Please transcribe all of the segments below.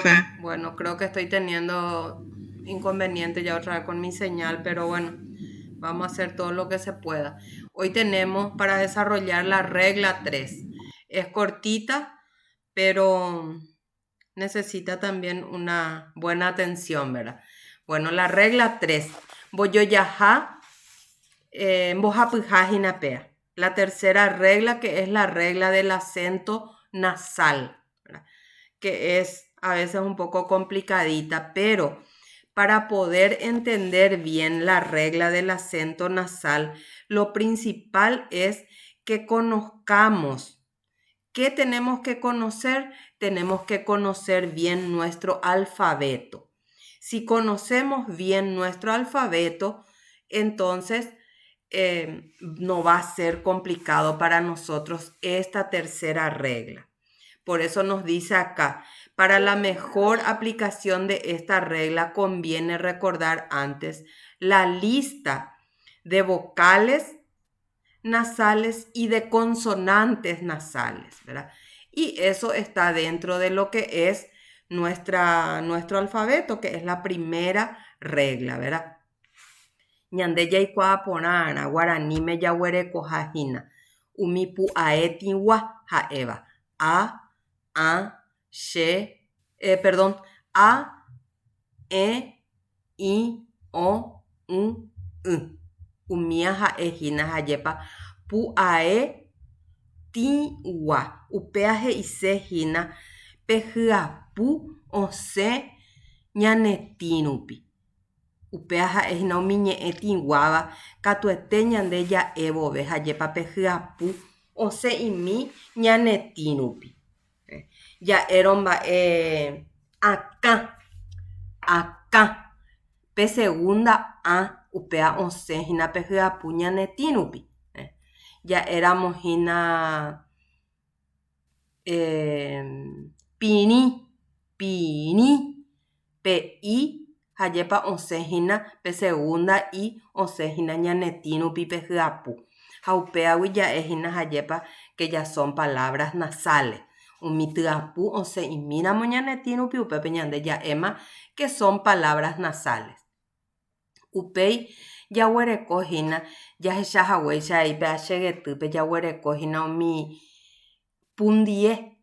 profe. Bueno, creo que estoy teniendo inconveniente ya otra vez con mi señal, pero bueno, vamos a hacer todo lo que se pueda. Hoy tenemos para desarrollar la regla 3. Es cortita, pero necesita también una buena atención, ¿verdad? Bueno, la regla 3. Boyoyaja, mbojapujá jinapea. La tercera regla, que es la regla del acento nasal, ¿verdad? Que es a veces un poco complicadita, pero para poder entender bien la regla del acento nasal, lo principal es que conozcamos. ¿Qué tenemos que conocer? Tenemos que conocer bien nuestro alfabeto. Si conocemos bien nuestro alfabeto, entonces no va a ser complicado para nosotros esta tercera regla. Por eso nos dice acá, para la mejor aplicación de esta regla conviene recordar antes la lista de vocales nasales y de consonantes nasales, ¿verdad? Y eso está dentro de lo que es nuestro alfabeto, que es la primera regla, ¿verdad? Ñande yaikuaa porãrã guaraníme jaguereko hahína umi pu'aetigua ha'éva. Perdón, A, E, I, O, U, Y. Umia ha'ehína hajépa pu'ae tigua. Upéa he'isehína pehyapu osẽ ñanetírũpi. Upéa ha'ehína umi ñe'ẽ tiguáva katuete ñande ja'e vove hajépa pehyapu osẽ'imi ñanetírũpi. Ja'érõ mba'e akã. Pe segunda A upéa osẽhína pehyapu ñanetírũpi. Ja'éramohína pirini. Pe I hajépa osẽhína pe segunda I osẽhína ñanetírũpi pehyapu. Ha upéagui ja'éhína hajépa que ya son palabras nasales. Umi tyapu osẽ'imíramo ñanetírũpi upépe ñande ja'éma que son palabras nasales. Upéi jaguerekohína jahechahaguéicha aí pe che getýpe jaguerekohína umi pundie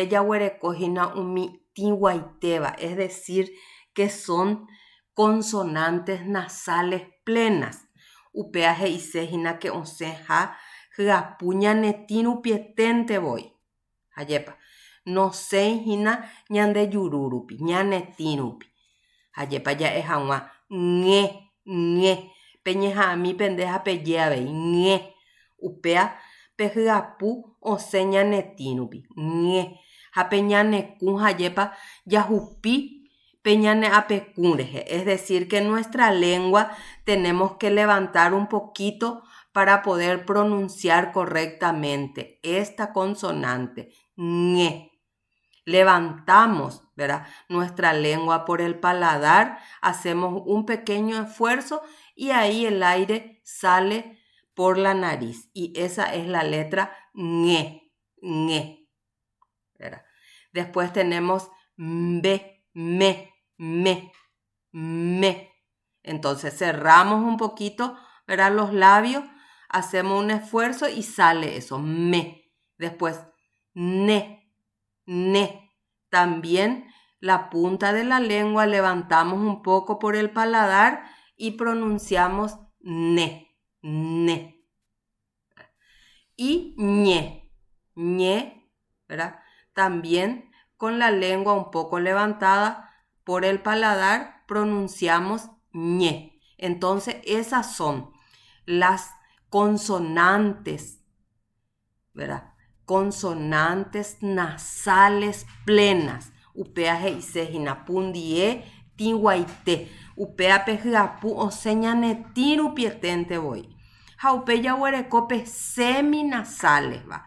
jaguerekohína umi tiguaitéva, es decir, que son consonantes nasales plenas. Upéa he'iséhína que osẽha hyapu ñanetírũpieténtevoi. Ajépa nosẽihína ñandejurúrupi, ñanetírũpi. Ajépa ja'e hag̃ua ñe. Peñeha'ãmi pendeha peje avei ñe. Upéa pehyapu osẽ ñanetírũpi ñe. Ha peñanekũ hajépa jahupi peñane'apekũ rehe. Es decir, que nuestra lengua tenemos que levantar un poquito para poder pronunciar correctamente esta consonante ñe. Levantamos, ¿verdad?, nuestra lengua por el paladar, hacemos un pequeño esfuerzo y ahí el aire sale por la nariz. Y esa es la letra ñe, ¿verdad? Después tenemos me. Entonces cerramos un poquito, ¿verdad?, los labios, hacemos un esfuerzo y sale eso, me. Después ne. También la punta de la lengua levantamos un poco por el paladar y pronunciamos ne. Y ñe, ¿verdad? También con la lengua un poco levantada por el paladar pronunciamos ñe. Entonces esas son las consonantes, ¿verdad?, consonantes nasales plenas. Upéa he'isehína pundie tiguaite. Upéa pehyapu osẽ ñanetírũpieténtevoi. Ha upe jaguereko pe seminasales-va.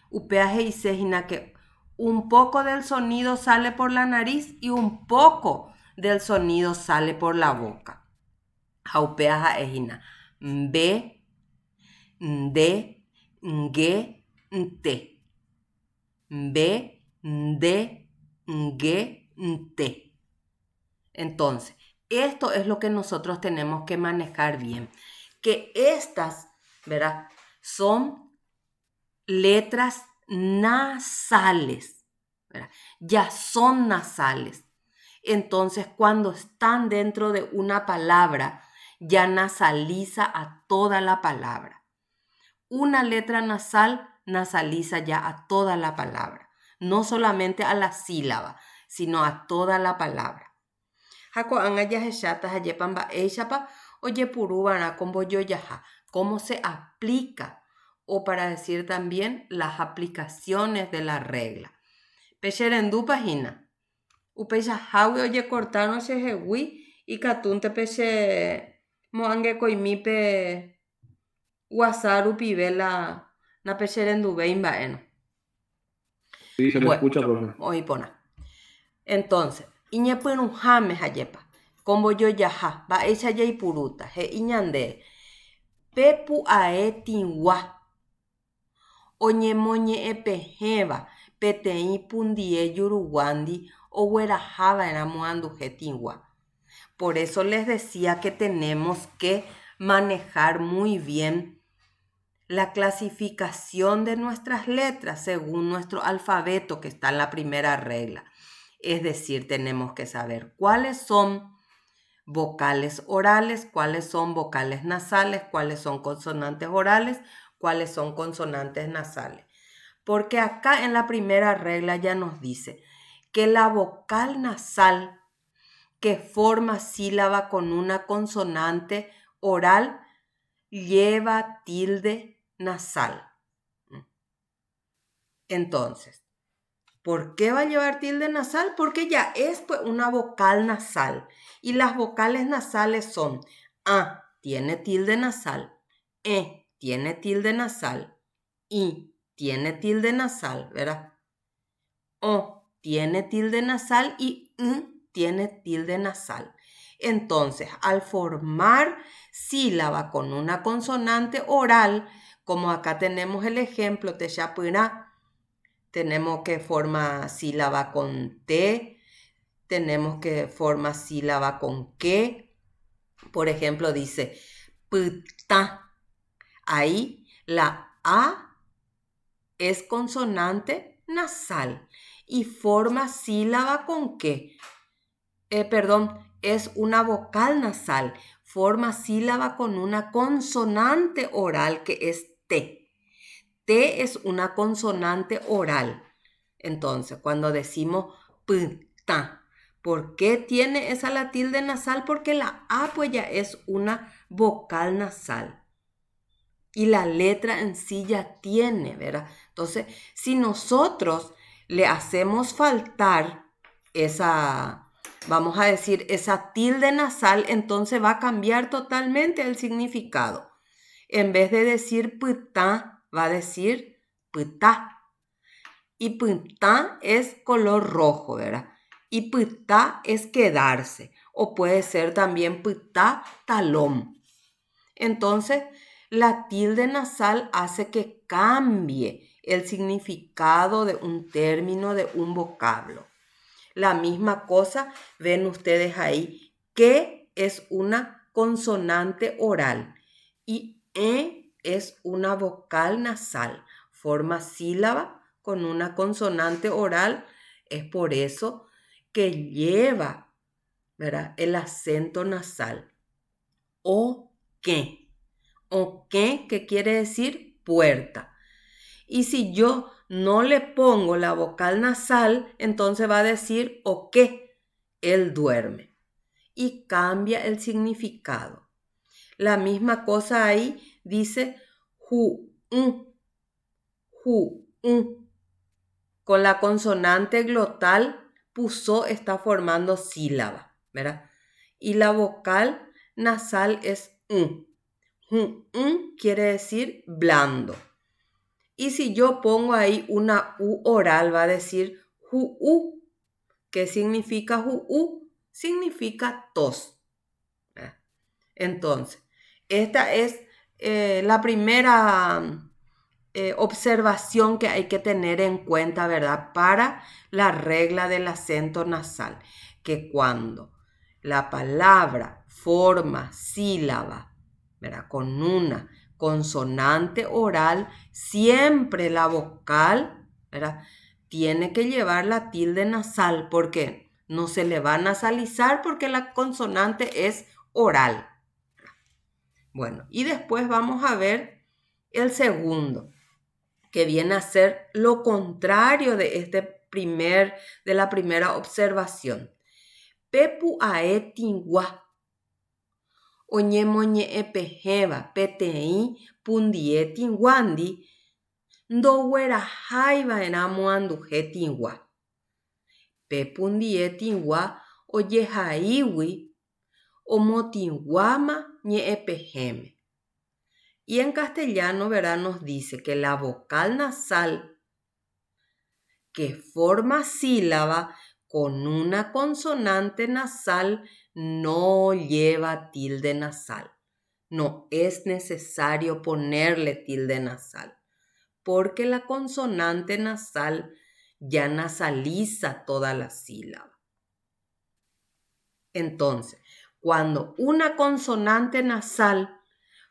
Upéa he'isehína que un poco del sonido sale por la nariz y un poco del sonido sale por la boca. Ha upéa ha'ehína mbe, nde, nge, nte. Mbe, nde, nge, T. Entonces, esto es lo que nosotros tenemos que manejar bien. Que estas, ¿verdad? Son letras nasales, ¿verdad? Ya son nasales. Entonces, cuando están dentro de una palabra, ya nasaliza a toda la palabra. Una letra nasal nasaliza ya a toda la palabra, no solamente a la sílaba, sino a toda la palabra. Hako anga yaheshata hayepan ba'eshapa oye purubana combo yoyaha. ¿Cómo se aplica? O para decir también las aplicaciones de la regla. Pesherendu pagina. Upeya hawi oye cortano se hewi y katunte peche moange koimipe wasaru pibela na pesherendu beimba eno. Sí, se le Bueno, escucha, profe. hoy pona. Entonces, iñepuenujame hayepa. Combo yo yaha, ba echa yay puruta, he iñande. Pepu ae tinwa. Oñemoñe epejeba, petei pundie yuruguandi, o huerajaba era muandu he tinwa. Por eso les decía que tenemos que manejar muy bien la clasificación de nuestras letras según nuestro alfabeto que está en la primera regla. Es decir, tenemos que saber cuáles son vocales orales, cuáles son vocales nasales, cuáles son consonantes orales, cuáles son consonantes nasales. Porque acá en la primera regla ya nos dice que la vocal nasal que forma sílaba con una consonante oral lleva tilde nasal. Entonces, ¿por qué va a llevar tilde nasal? Porque ya es pues una vocal nasal. Y las vocales nasales son A, tiene tilde nasal, E, tiene tilde nasal, I, tiene tilde nasal, ¿verdad? O, tiene tilde nasal y I, tiene tilde nasal. Entonces, al formar sílaba con una consonante oral, como acá tenemos el ejemplo, techapirá, tenemos que forma sílaba con T, tenemos que forma sílaba con que. Por ejemplo, dice pta. Ahí la A es consonante nasal y forma sílaba con que. Es una vocal nasal, forma sílaba con una consonante oral que es T. T es una consonante oral. Entonces, cuando decimos pta, ¿por qué tiene esa la tilde nasal? Porque la A pues ya es una vocal nasal. Y la letra en sí ya tiene, ¿verdad? Entonces, si nosotros le hacemos faltar esa, vamos a decir, esa tilde nasal, entonces va a cambiar totalmente el significado. En vez de decir pta, va a decir pta. Y pta es color rojo, ¿verdad? Y pta es quedarse. O puede ser también pta talón. Entonces, la tilde nasal hace que cambie el significado de un término, de un vocablo. La misma cosa ven ustedes ahí, que es una consonante oral y es una vocal nasal. Forma sílaba con una consonante oral. Es por eso que lleva, ¿verdad?, el acento nasal. O qué. O qué, que quiere decir puerta. Y si yo no le pongo la vocal nasal, entonces va a decir o qué, él duerme. Y cambia el significado. La misma cosa ahí dice ju, ju, con la consonante glotal, puso está formando sílaba, ¿verdad? Y la vocal nasal es quiere decir blando. Y si yo pongo ahí una U oral, va a decir ju-u. ¿Qué significa ju-u? Significa tos. Entonces, esta es la primera observación que hay que tener en cuenta, ¿verdad? Para la regla del acento nasal, que cuando la palabra forma sílaba, ¿verdad? Con una consonante oral, siempre la vocal, ¿verdad? Tiene que llevar la tilde nasal, porque no se le va a nasalizar porque la consonante es oral. Bueno, y después vamos a ver el segundo, que viene a ser lo contrario de de la primera observación. Pepu ae tingua, oñe moñe epejeva, PTI, pundie tinguandi, ndowera jaiva en amuanduje tingua. Pepundie tingua, oye jaiwi, omotinguama ñe epejeme. Y en castellano, ¿verdad? Nos dice que la vocal nasal que forma sílaba con una consonante nasal no lleva tilde nasal. No es necesario ponerle tilde nasal, porque la consonante nasal ya nasaliza toda la sílaba. Entonces, cuando una consonante nasal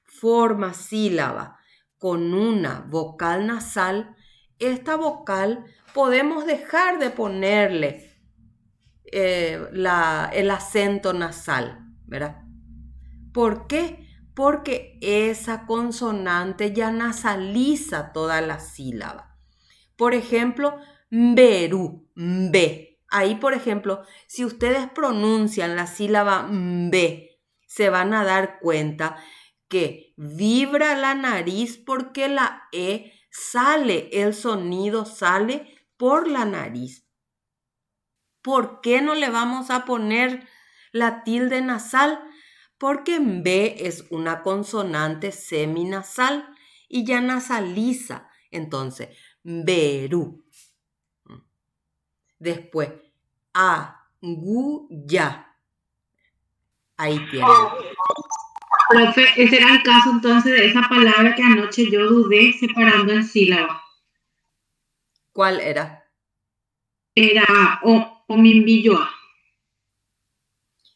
forma sílaba con una vocal nasal, esta vocal podemos dejar de ponerle el acento nasal, ¿verdad? ¿Por qué? Porque esa consonante ya nasaliza toda la sílaba. Por ejemplo, mberu, mbe. Ahí, por ejemplo, si ustedes pronuncian la sílaba mbe, se van a dar cuenta que vibra la nariz porque la E sale, el sonido sale por la nariz. ¿Por qué no le vamos a poner la tilde nasal? Porque B es una consonante seminasal y ya nasaliza. Entonces, Beru. Después, A, Gu, Ya. Ahí tienen. Profe, ese era el caso entonces de esa palabra que anoche yo dudé separando en sílaba. ¿Cuál era? Era omimbilloa.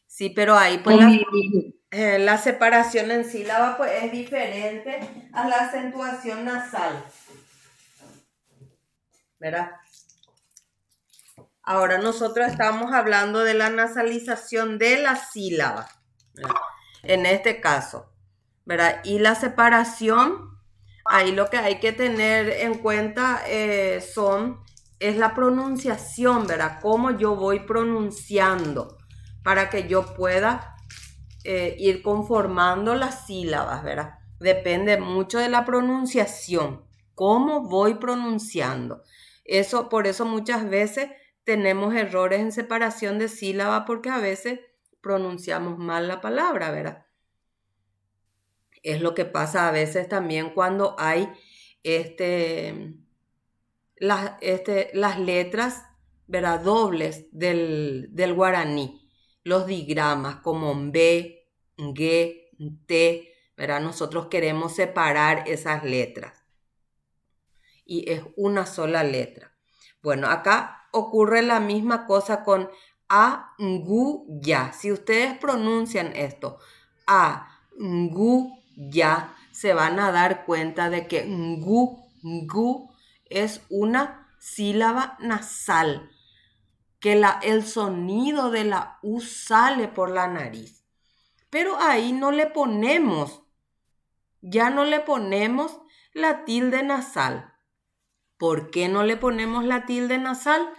Sí, pero ahí pues la separación en sílaba pues es diferente a la acentuación nasal. ¿Verdad? Ahora nosotros estamos hablando de la nasalización de la sílaba, ¿verdad? En este caso, ¿verdad? Y la separación, ahí lo que hay que tener en cuenta es la pronunciación, ¿verdad? Cómo yo voy pronunciando para que yo pueda ir conformando las sílabas, ¿verdad? Depende mucho de la pronunciación, cómo voy pronunciando. Por eso muchas veces tenemos errores en separación de sílaba porque a veces pronunciamos mal la palabra, ¿verdad? Es lo que pasa a veces también cuando hay las letras, ¿verdad? Dobles del guaraní, los digramas como mbe, ngue, te, ¿verdad? Nosotros queremos separar esas letras y es una sola letra. Bueno, acá ocurre la misma cosa con a, ngu, ya. Si ustedes pronuncian esto, a, ngu, ya, se van a dar cuenta de que ngu es una sílaba nasal, que el sonido de la U sale por la nariz. Pero ahí ya no le ponemos la tilde nasal. ¿Por qué no le ponemos la tilde nasal?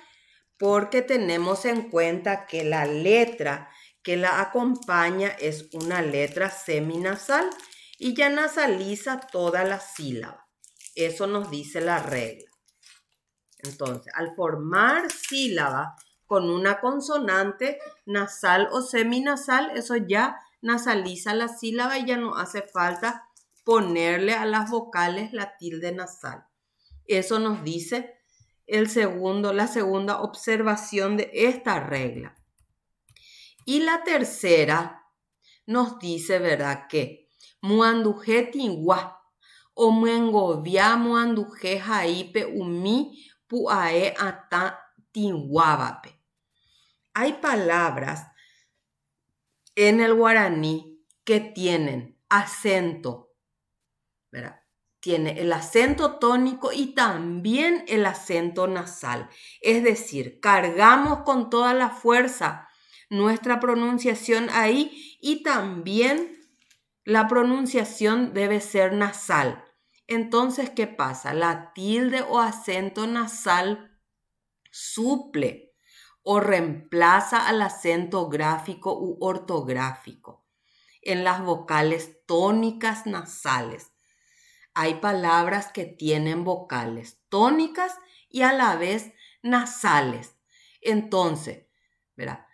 Porque tenemos en cuenta que la letra que la acompaña es una letra seminasal y ya nasaliza toda la sílaba. Eso nos dice la regla. Entonces, al formar sílaba con una consonante nasal o seminasal, eso ya nasaliza la sílaba y ya no hace falta ponerle a las vocales la tilde nasal. Eso nos dice la segunda observación de esta regla. Y la tercera nos dice, ¿verdad? Que muanduje tingua, omwengovia muanduje jaipe umi puae ata tihuávape. Hay palabras en el guaraní que tienen acento, ¿verdad? Tiene el acento tónico y también el acento nasal. Es decir, cargamos con toda la fuerza nuestra pronunciación ahí y también la pronunciación debe ser nasal. Entonces, ¿qué pasa? La tilde o acento nasal suple o reemplaza al acento gráfico u ortográfico en las vocales tónicas nasales. Hay palabras que tienen vocales tónicas y a la vez nasales. Entonces, ¿verdad?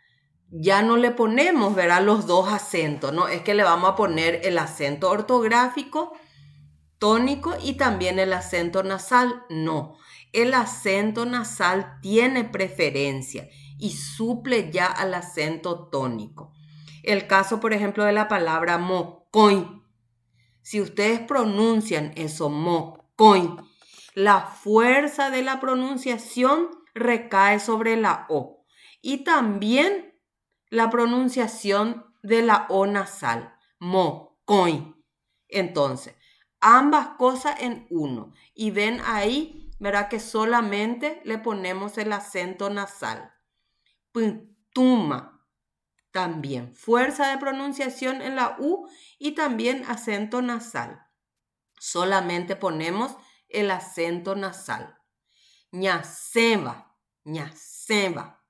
Ya no le ponemos, ¿verdad?, los dos acentos, ¿no? Es que le vamos a poner el acento ortográfico tónico y también el acento nasal. No, el acento nasal tiene preferencia y suple ya al acento tónico. El caso, por ejemplo, de la palabra mocoin. Si ustedes pronuncian eso, mocoin, la fuerza de la pronunciación recae sobre la O. Y también la pronunciación de la O nasal, mocoin. Entonces, ambas cosas en uno. Y ven ahí, ¿verdad?, que solamente le ponemos el acento nasal. Putuma. También fuerza de pronunciación en la U y también acento nasal. Solamente ponemos el acento nasal. Ñaseba, ñaseba.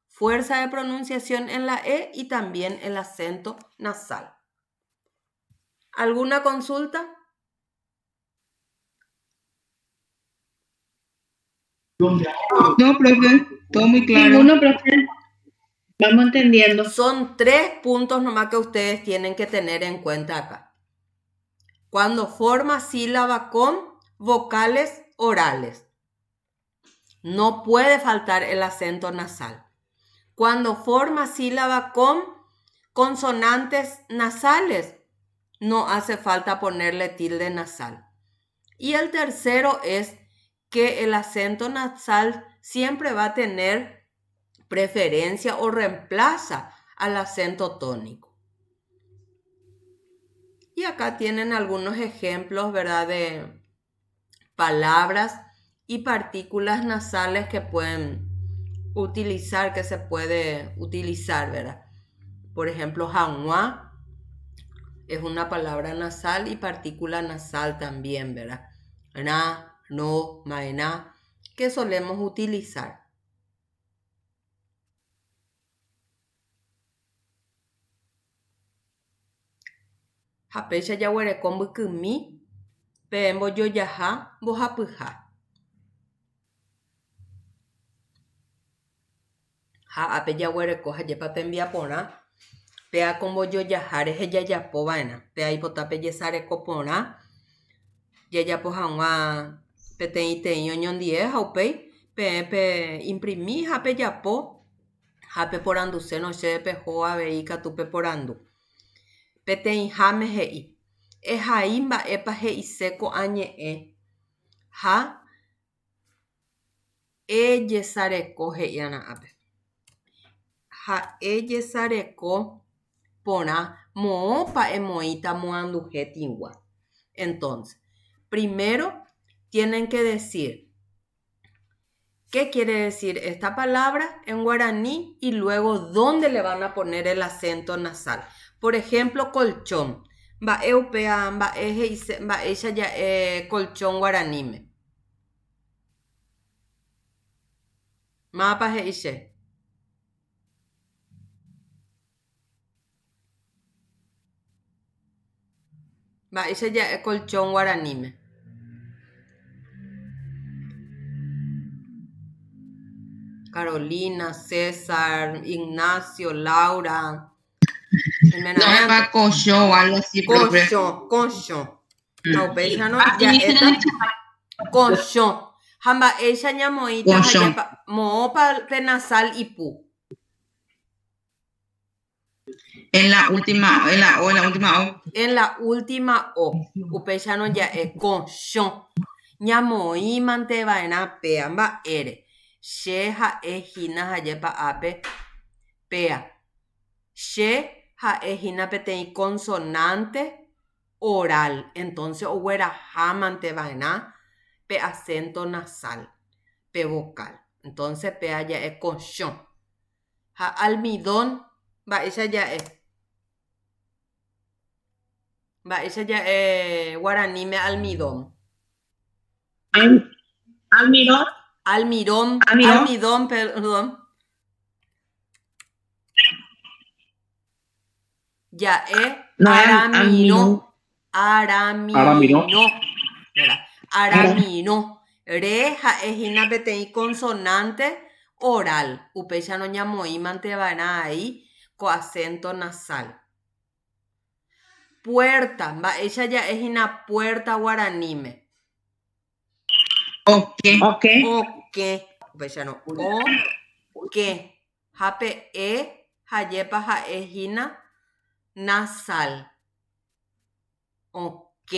Fuerza de pronunciación en la E y también el acento nasal. ¿Alguna consulta? No, profe, todo muy claro. Ninguno, profe. Vamos entendiendo. Son 3 puntos nomás que ustedes tienen que tener en cuenta acá. Cuando forma sílaba con vocales orales, no puede faltar el acento nasal. Cuando forma sílaba con consonantes nasales, no hace falta ponerle tilde nasal. Y el tercero es que el acento nasal siempre va a tener preferencia o reemplaza al acento tónico. Y acá tienen algunos ejemplos, ¿verdad?, de palabras y partículas nasales que pueden utilizar, que se puede utilizar, ¿verdad? Por ejemplo, januá es una palabra nasal y partícula nasal también, ¿verdad? Na, no, maena, que solemos utilizar. Hapecha yaguarecón bukumi, pembo yoyaha, bohapyha. Ha ape yaguarecó hayepa pembiaporã, pea combo yoyahare hejajapo vaina, pea ipotape yesareco porã, yajapo hag̃ua peteĩ oñondie ha upéi pe imprimi ha pejapo ha peporanduse noche peho avei katu peporandu. Peteĩháme he'i. Ehai mba'épa he'ise ko'ã ñe'ẽ ha ejesareko he'i ana'ápe. Ha ejesareko porã moõpa emoíta moanduje tigua. Entonces, primero tienen que decir qué quiere decir esta palabra en guaraní y luego dónde le van a poner el acento nasal. Por ejemplo, colchón. Mba'eupea mba'éicha ja'e colchón guaraníme. Mápa he'iche. Mba'éicha ja'e colchón guaraníme. Carolina, César, Ignacio, Laura. No es para colchón o algo así. Colchón. No, ya esta. Colchón. Hamba ella ñamoita mopa penasal y pu. En la última, en la O, en la última O. En la última O. Upecha no ya es con shon. Ñamoi mante vaina pea mba ere. She ha e hina hayepa ape pea. She ha e hina petei consonante oral. Entonces huera ha mante vaina pe acento nasal. Pe vocal. Entonces pea ya es con shon. Ha almidón. Va, ella ya es. Va, ella ya es guaraní me almidón. Almirón. Almirón, Almirón. almidón, perdón. Ya No, aramino. Aramino. ¿Verdad? Aramino. Reja es inapetei consonante oral. Upecha no ñamoi mante vana ahí con acento nasal. Puerta. Va, ella ya es una puerta guaranime. Ok. Ok. Ok. Upecha no. Ok. Jape hayepa ja ejina nasal. Ok.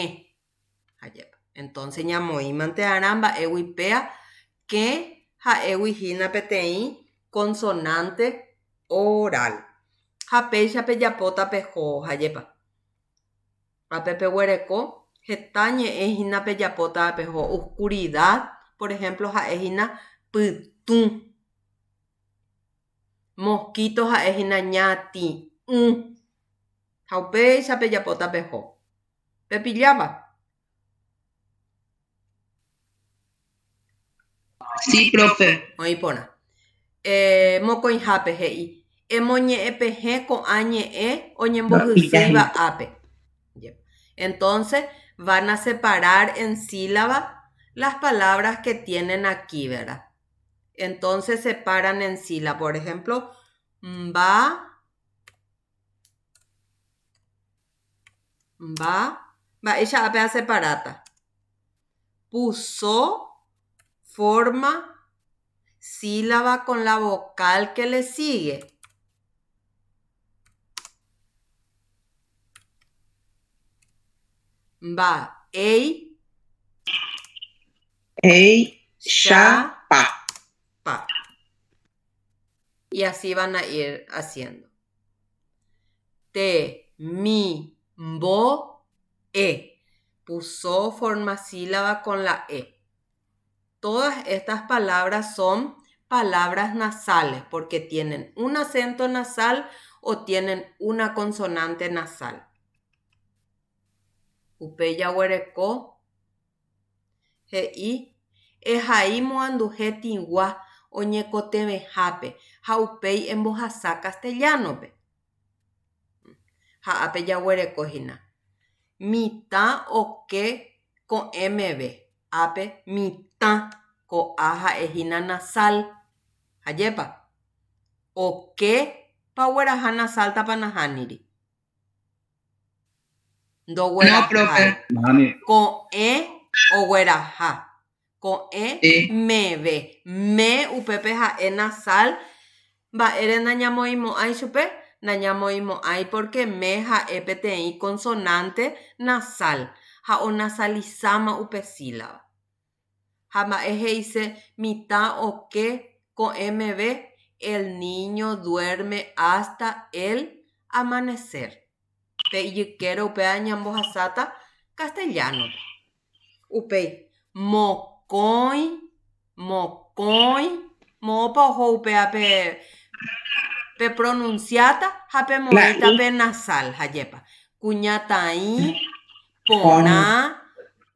Hayepa. Entonces ñamoi mante aramba ewipea que ja ewihina petei consonante oral. Jape chape yapota pejo hayepa. Apepe huereco getañe ejina pe yapota pejo oscuridad. Por ejemplo, ja ejina putun. Mosquitos a ejina ñati. Jaupe chape yapota pejo. Pepillaba. Sí, profe. Oí pona. Mocoin jape hei. Emoñe epeje con añe oñembojusiva ape. Entonces van a separar en sílaba las palabras que tienen aquí, ¿verdad? Entonces separan en sílaba. Por ejemplo, va, ella ape separata. Puso, forma, sílaba con la vocal que le sigue. Va, ei, Ya, pa. pa. Y así van a ir haciendo. Te, mi, bo, e. Puso forma sílaba con la e. Todas estas palabras son palabras nasales porque tienen un acento nasal o tienen una consonante nasal. Upeya huereco, hei, ehai moanduje tingua oñecoteme jape, jaupei en bojasá castellano. Ja ape ya huereco hina. Mitad o que con mb. Ape mitad con aja ejina nasal. Hayepa. O que pa hueraja nasal tapanahaniri. Do No, profe. Mani, Con o hueraja. Con me ve. Me upepe ja nasal. Va ere nañamoimo ai chupe. Nañamoimo ai porque me ja epti consonante nasal. Ja o nasalizama upe sílaba. Jama eje dice mitad o que con mb. El niño duerme hasta el amanecer. Pe yiquero upe añambojasata castellano. Upe mocoy, mopa ojo upe ape pe pronunciata jape moita pe nasal hayepa. Cuñataí, pona,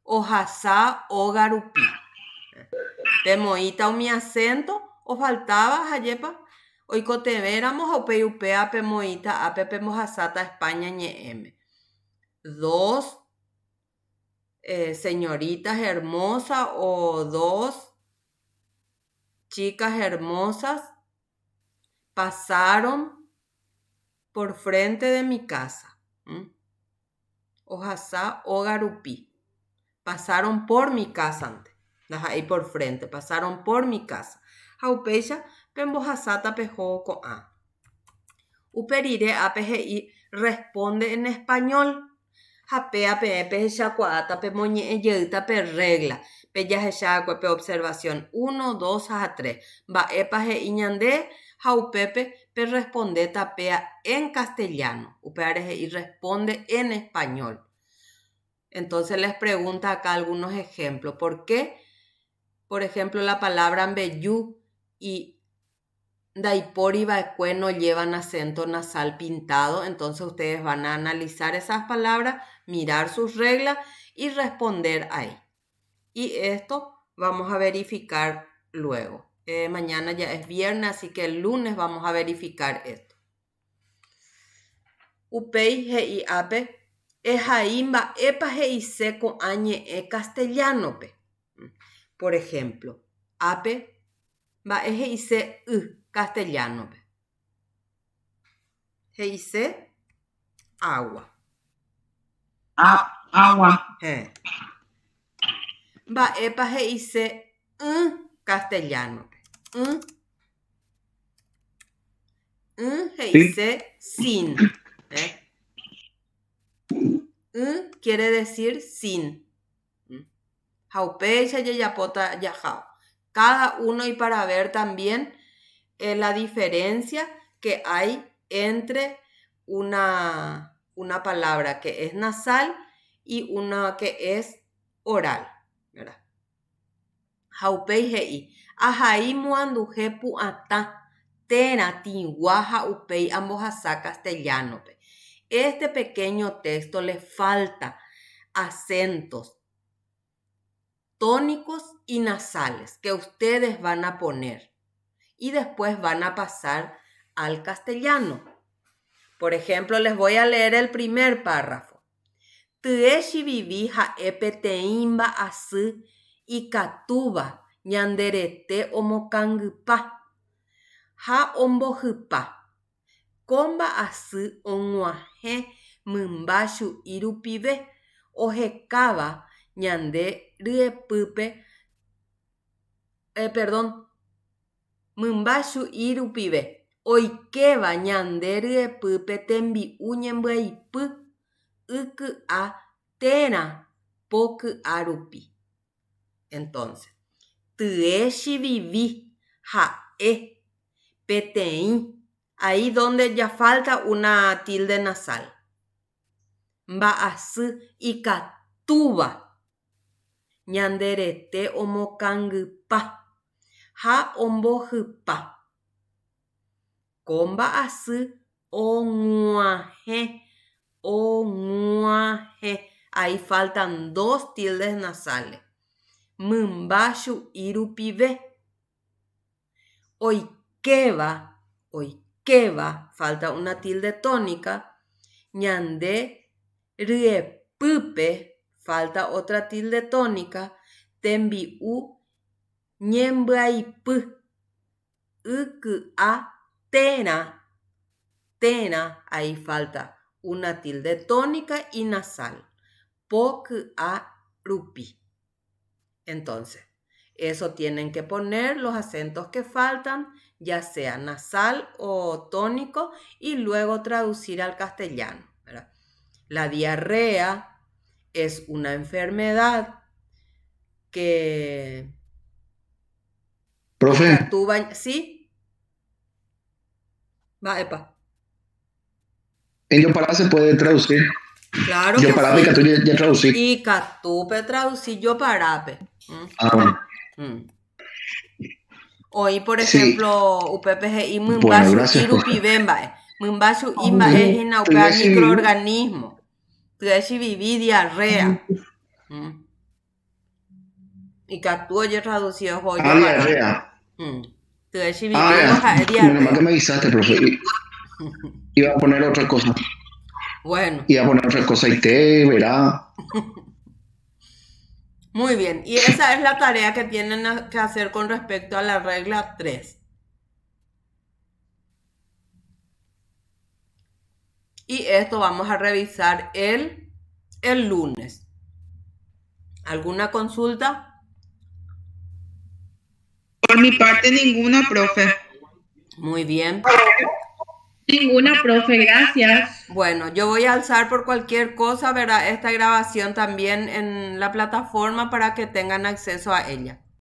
ojasa, ogarupi. Pe moita o mi acento o faltaba hayepa. Oikotevéramos ope upe ape moita ape pe mojasata España ñeeme. Dos señoritas hermosas o dos chicas hermosas pasaron por frente de mi casa. Ojasá o garupi. Pasaron por mi casa antes. Ahí por frente. Pasaron por mi casa. Jaupecha pembojasata pejo con a. Uperire APGI responde en español. Jape APP shakuata pe moñe yeuta pe regla. Pe ya shakua pe observación 1, 2 a 3. Va EPAGI ñande jaupepe pe responde tapea en castellano. UPRGI responde en español. Entonces les pregunta acá algunos ejemplos. ¿Por qué? Por ejemplo, la palabra ambeyú y daipori baekue no llevan acento nasal pintado. Entonces ustedes van a analizar esas palabras, mirar sus reglas y responder ahí. Y esto vamos a verificar luego. Mañana ya es viernes, así que el lunes vamos a verificar esto. Upei hei ape ejaimba epa hei seco añe e castellano pe. Por ejemplo, ape va hei se castellano pe. Hei se agua. Agua. Va epa hei se castellano pe. Heise sin. Quiere decir sin. Jaupecha yayapota yajao. Cada uno, y para ver también la diferencia que hay entre una palabra que es nasal y una que es oral, ¿verdad? Jaupei hei. Ajai muanduje puata. Tena tinguaja upei ambojasa castellano. Este pequeño texto le falta acentos tónicos y nasales que ustedes van a poner y después van a pasar al castellano. Por ejemplo, les voy a leer el primer párrafo. Tueshi vivija epeteimba asu y katuba ñanderete omokangupa. Ha ombohypa. Komba asy og̃uahẽ mymbáchu irupive ohekáva ñande ryepýpe mymbáchu irupive oikeva ñande ryepýpe tembi'u ñembya'ipy yky'a térã po ky'a rupi. Entonces, tyechi viví ha'e peteĩ. Ahí donde ya falta una tilde nasal. Mba'asy ikatúva ñanderete omokangypa ha ombohypa. Ko mba'asy og̃uahẽ. Ahí faltan dos tildes nasales. Mymbáchu irupive. Oikeva, falta una tilde tónica. Ñande ryepýpe, falta otra tilde tónica. Tembi'u ñembya'ipy. Yky'a térã, ahí falta una tilde tónica y nasal. Po ky'a rupi. Entonces, eso tienen que poner los acentos que faltan, ya sea nasal o tónico, y luego traducir al castellano, ¿verdad? La diarrea es una enfermedad que... Profe, ¿Sí? Va, epa. en Yopará se puede traducir. Claro que Yopará sí. y Catú ya traducí. Y Catupe traducí Yoparape. Bueno. Hoy, por Sí. ejemplo, UPPG y Bueno, Mumbachu gracias, Irupibemba. Mumbachu Imba es inaupear Sí. microorganismo. Tueshi viví diarrea. Y Catuo yo traducido hoy. Diarrea. Tueshi viví Menos mal que diarrea. me avisaste, profe. Iba a poner otra cosa. Bueno. Iba a poner otra cosa y te verá. Muy bien, y esa es la tarea que tienen que hacer con respecto a la regla 3. Y esto vamos a revisar el lunes. ¿Alguna consulta? Por mi parte, ninguna, profe. Muy bien. Ninguna, profe, gracias. Bueno, yo voy a alzar por cualquier cosa, ¿verdad? Esta grabación también en la plataforma para que tengan acceso a ella.